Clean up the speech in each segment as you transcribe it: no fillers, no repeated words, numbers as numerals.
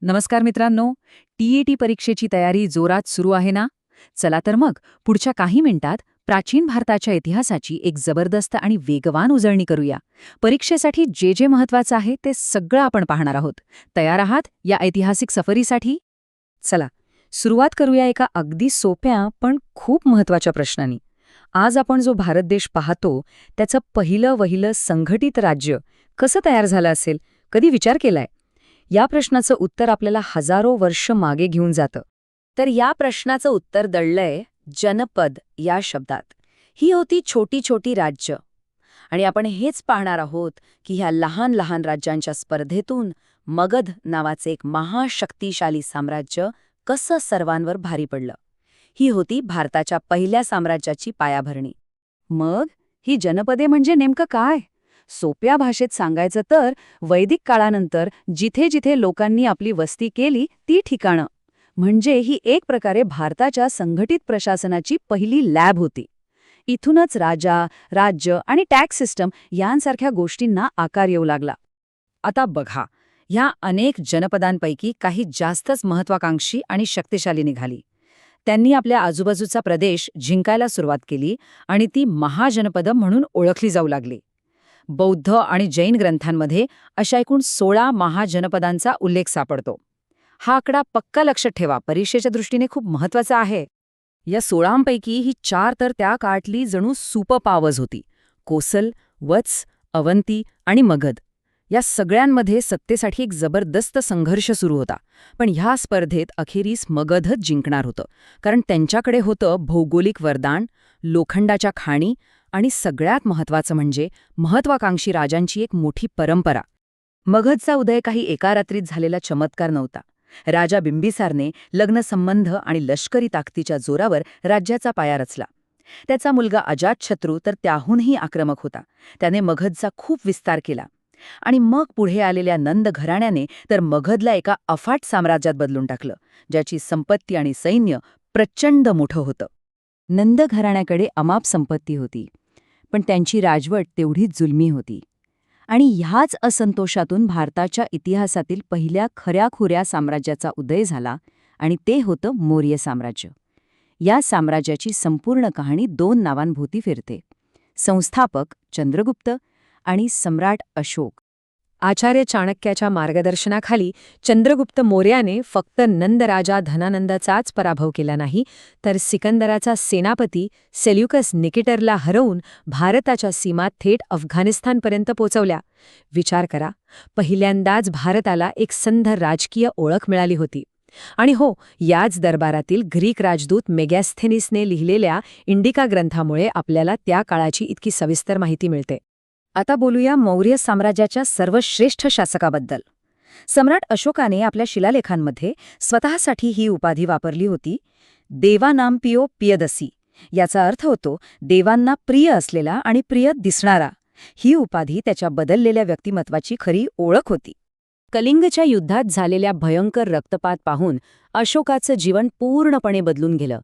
नमस्कार मित्रांनो. टी परीक्षेची तयारी जोरात सुरू आहे ना? चला तर मग पुढच्या काही मिनिटात प्राचीन भारताच्या इतिहासाची एक जबरदस्त आणि वेगवान उजळणी करूया. परीक्षेसाठी जे जे महत्वाचं आहे ते सगळं आपण पाहणार आहोत. तयार आहात या ऐतिहासिक सफरीसाठी? चला सुरुवात करूया एका अगदी सोप्या पण खूप महत्वाच्या प्रश्नांनी. आज आपण जो भारत देश पाहतो त्याचं पहिलं वहिलं संघटित राज्य कसं तयार झालं असेल, कधी विचार केलाय? या प्रश्नाचं उत्तर आपल्याला हजारो वर्ष मागे घेऊन जातं. तर या प्रश्नाचं उत्तर दडलंय जनपद या शब्दात. ही होती छोटी छोटी राज्य. आणि आपण हेच पाहणार आहोत की ह्या लहान लहान राज्यांच्या स्पर्धेतून मगध नावाचे एक महाशक्तिशाली साम्राज्य कसं सर्वांवर भारी पडलं. ही होती भारताच्या पहिल्या साम्राज्याची पायाभरणी. मग ही जनपदे म्हणजे नेमकं काय? सोप्या भाषेत सांगायचं तर वैदिक काळानंतर जिथे जिथे लोकांनी आपली वस्ती केली ती ठिकाणं. म्हणजे ही एक प्रकारे भारताच्या संघटित प्रशासनाची पहिली लॅब होती. इथूनच राजा, राज्य आणि टॅक्स सिस्टम यांसारख्या गोष्टींना आकार येऊ लागला. आता बघा, ह्या अनेक जनपदांपैकी काही जास्तच महत्वाकांक्षी आणि शक्तिशाली निघाली. त्यांनी आपल्या आजूबाजूचा प्रदेश जिंकायला सुरुवात केली आणि ती महाजनपदं म्हणून ओळखली जाऊ लागली. बौद्ध आणि जैन ग्रंथांमध्ये अशा एकूण 16 महाजनपदांचा उल्लेख सापडतो. हा आकडा पक्का लक्षात ठेवा, परीक्षेच्या दृष्टीने खूप महत्वाचा आहे. या 16 ही 4 तर त्या काळातली जणू सुपर पॉवर्स होती: कोसल, वत्स, अवंती आणि मगध. या सगळ्यांमध्ये सत्तेसाठी एक जबरदस्त संघर्ष सुरू होता. पण ह्या स्पर्धेत अखेरीस मगधच जिंकणार होतं, कारण त्यांच्याकडे होतं भौगोलिक वरदान, लोखंडाच्या खाणी आणि सगळ्यात महत्त्वाचं म्हणजे महत्वाकांक्षी राजांची एक मोठी परंपरा. मगधचा उदय काही एका रात्रीत झालेला चमत्कार नव्हता. राजा बिंबिसारने लग्नसंबंध आणि लष्करी ताकदीच्या जोरावर राज्याचा पाया रचला. त्याचा मुलगा अजातशत्रू तर त्याहूनही आक्रमक होता. त्याने मगधचा खूप विस्तार केला. आणि मग पुढे आलेल्या नंद घराण्याने तर मगधला एका अफाट साम्राज्यात बदलून टाकलं, ज्याची संपत्ती आणि सैन्य प्रचंड मोठं होतं. नंद घराण्याकडे अमाप संपत्ती होती, पण त्यांची राजवट तेवढीच जुलमी होती. आणि ह्याच असंतोषातून भारताच्या इतिहासातील पहिल्या खऱ्याखुऱ्या साम्राज्याचा उदय झाला, आणि ते होतं मौर्य साम्राज्य. या साम्राज्याची संपूर्ण कहाणी 2 नावांभोवती फिरते: संस्थापक चंद्रगुप्त आणि सम्राट अशोक. आचार्य चाणक्याच्या मार्गदर्शनाखाली चंद्रगुप्त मौर्याने फक्त नंदराजा धनानंदाचाच पराभव केला नाही, तर सिकंदराचा सेनापती सेल्युकस निकेटरला हरवून भारताच्या सीमा थेट अफगाणिस्तानपर्यंत पोचवल्या. विचार करा, पहिल्यांदाच भारताला एक संध राजकीय ओळख मिळाली होती. आणि हो, याच दरबारातील ग्रीक राजदूत मेगॅस्थेनिसने लिहिलेल्या इंडिका ग्रंथामुळे आपल्याला त्या काळाची इतकी सविस्तर माहिती मिळते. आता बोलूया मौर्य साम्राज्याच्या सर्वश्रेष्ठ शासकाबद्दल. सम्राट अशोकाने आपल्या शिलालेखांमध्ये स्वतःसाठी ही उपाधी वापरली होती: देवानांपियो पियदसी. याचा अर्थ होतो देवांना प्रिय असलेला आणि प्रिय दिसणारा. ही उपाधी त्याच्या बदललेल्या व्यक्तिमत्वाची खरी ओळख होती. कलिंगच्या युद्धात झालेल्या भयंकर रक्तपात पाहून अशोकाचं जीवन पूर्णपणे बदलून गेलं.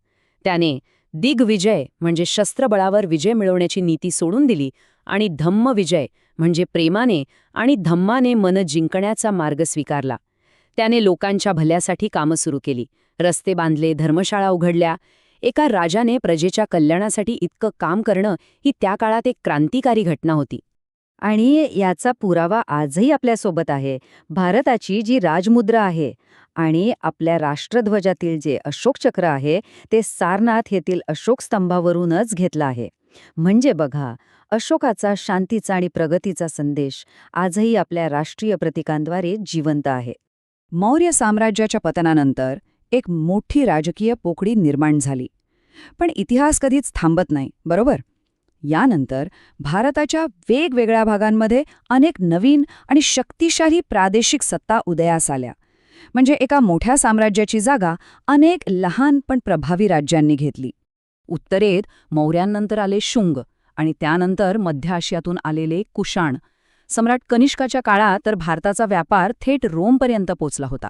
त्याने दिग्विजय म्हणजे शस्त्रबळावर विजय मिळवण्याची नीती सोडून दिली आणि धम्मविजय म्हणजे प्रेमाने आणि धम्माने मन जिंकण्याचा मार्ग स्वीकारला. त्याने लोकांच्या भल्यासाठी कामं सुरू केली, रस्ते बांधले, धर्मशाळा उघडल्या. एका राजाने प्रजेच्या कल्याणासाठी इतकं काम करणं ही त्या काळात एक क्रांतिकारी घटना होती. आणि याचा पुरावा आजही आपल्यासोबत आहे. भारताची जी राजमुद्रा आहे आणि आपल्या राष्ट्रध्वजातील जे अशोक चक्र आहे ते सारनाथ येथील अशोक स्तंभावरूनच घेतलं आहे. म्हणजे बघा, अशोकाचा शांतीचा आणि प्रगतीचा संदेश आजही आपल्या राष्ट्रीय प्रतीकांद्वारे जिवंत आहे. मौर्य साम्राज्याच्या पतनानंतर एक मोठी राजकीय पोकळी निर्माण झाली. पण इतिहास कधीच थांबत नाही, बरोबर? यानंतर भारताच्या वेगवेगळ्या भागांमध्ये अनेक नवीन आणि शक्तिशाली प्रादेशिक सत्ता उदयास आल्या. म्हणजे एका मोठ्या साम्राज्याची जागा अनेक लहान पण प्रभावी राज्यांनी घेतली. उत्तरेत मौर्यांनंतर आले शुंग आणि त्यानंतर मध्य आशियातून आलेले कुशाण. सम्राट कनिष्काच्या काळात तर भारताचा व्यापार थेट रोमपर्यंत पोचला होता.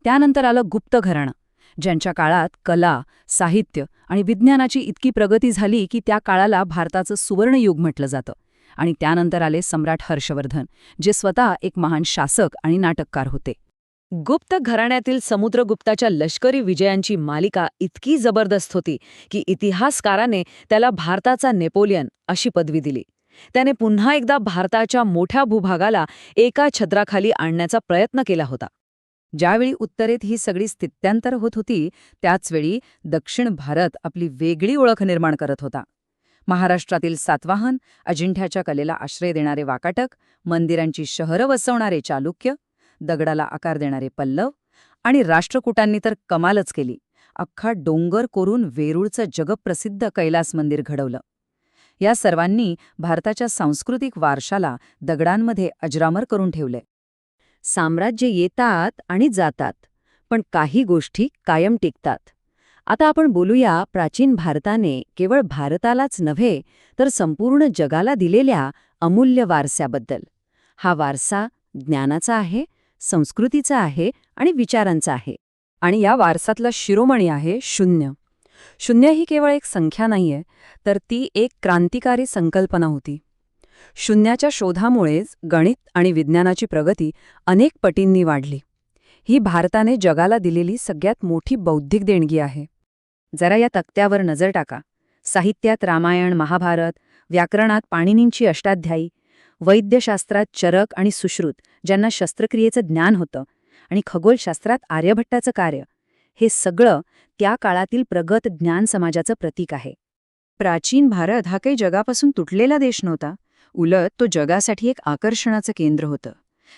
त्यानंतर आलं गुप्त घराणं, ज्यांच्या काळात कला, साहित्य आणि विज्ञानाची इतकी प्रगती झाली की त्या काळाला भारताचं सुवर्णयुग म्हटलं जातं. आणि त्यानंतर आले सम्राट हर्षवर्धन, जे स्वतः एक महान शासक आणि नाटककार होते. गुप्त घराण्यातील समुद्रगुप्ताच्या लष्करी विजयांची मालिका इतकी जबरदस्त होती की इतिहासकाराने त्याला भारताचा नेपोलियन अशी पदवी दिली. त्याने पुन्हा एकदा भारताच्या मोठ्या भूभागाला एका छत्राखाली आणण्याचा प्रयत्न केला होता. ज्यावेळी उत्तरेत ही सगळी स्थित्यांतर होत होती, त्याचवेळी दक्षिण भारत आपली वेगळी ओळख निर्माण करत होता. महाराष्ट्रातील सातवाहन, अजिंठ्याच्या कलेला आश्रय देणारे वाकाटक, मंदिरांची शहरं वसवणारे चालुक्य, दगडाला आकार देणारे पल्लव आणि राष्ट्रकूटांनी तर कमालच केली. अख्खा डोंगर कोरून वेरूळचं जगप्रसिद्ध कैलास मंदिर घडवलं. या सर्वांनी भारताच्या सांस्कृतिक वारशाला दगडांमध्ये अजरामर करून ठेवले. साम्राज्य येतात आणि जातात, पण काही गोष्टी कायम टिकतात. आता आपण बोलूया प्राचीन भारताने केवळ भारतालाच नव्हे तर संपूर्ण जगाला दिलेल्या अमूल्य वारस्याबद्दल. हा वारसा ज्ञानाचा आहे, संस्कृतीचा आहे आणि विचारांचा आहे. आणि या वारसातला शिरोमणी आहे शून्य. शून्य ही केवळ एक संख्या नाहीये, तर ती एक क्रांतिकारी संकल्पना होती. शून्याच्या शोधामुळेच गणित आणि विज्ञानाची प्रगती अनेक पटींनी वाढली. ही भारताने जगाला दिलेली सगळ्यात मोठी बौद्धिक देणगी आहे. जरा या तक्त्यावर नजर टाका. साहित्यात रामायण, महाभारत, व्याकरणात पाणिनींची अष्टाध्यायी, वैद्यशास्त्रात चरक आणि सुश्रुत ज्यांना शस्त्रक्रियेचं ज्ञान होतं, आणि खगोलशास्त्रात आर्यभट्टाचं कार्य, हे सगळं त्या काळातील प्रगत ज्ञान समाजाचं प्रतीक आहे. प्राचीन भारत हा काही जगापासून तुटलेला देश नव्हता. उलट तो जगासाठी एक आकर्षणाचं केंद्र होतं.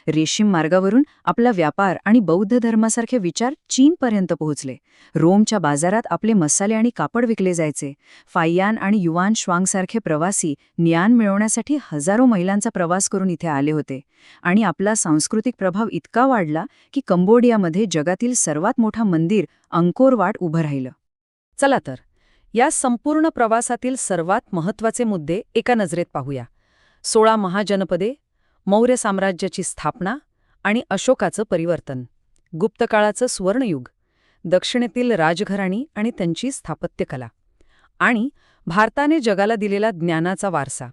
रेशीम मार्गावरून आपला व्यापार आणि बौद्ध धर्मासारखे विचार चीनपर्यंत पोहोचले. रोमच्या बाजारात आपले मसाले आणि कापड विकले जायचे. फाययान आणि युआन श्वांगसारखे प्रवासी ज्ञान मिळवण्यासाठी हजारो मैलांचा प्रवास करून इथे आले होते. आणि आपला सांस्कृतिक प्रभाव इतका वाढला की कंबोडियामध्ये जगातील सर्वात मोठा मंदिर अंकोर वाट उभं राहिलं. चला तर, या संपूर्ण प्रवासातील सर्वात महत्त्वाचे मुद्दे एका नजरेत पाहूया. 16 महाजनपदे, मौर्य साम्राज्याची स्थापना आणि अशोकाचं परिवर्तन, गुप्तकाळाचं सुवर्णयुग, दक्षिणेतील राजघराणी आणि त्यांची स्थापत्यकला, आणि भारताने जगाला दिलेला ज्ञानाचा वारसा.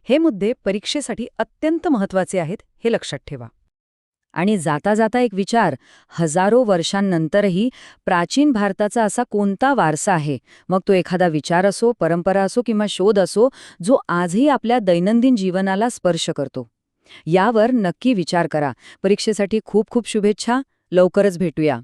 हे मुद्दे परीक्षेसाठी अत्यंत महत्त्वाचे आहेत, हे लक्षात ठेवा. आणि जाता जाता एक विचार, हजारो वर्षांनंतरही प्राचीन भारताचा असा कोणता वारसा आहे, मग तो एखादा विचार असो, परंपरा असो किंवा शोध असो, जो आजही आपल्या दैनंदिन जीवनाला स्पर्श करतो. यावर नक्की विचार करा. परीक्षेसाठी खूप खूप शुभेच्छा. लवकरच भेटूया.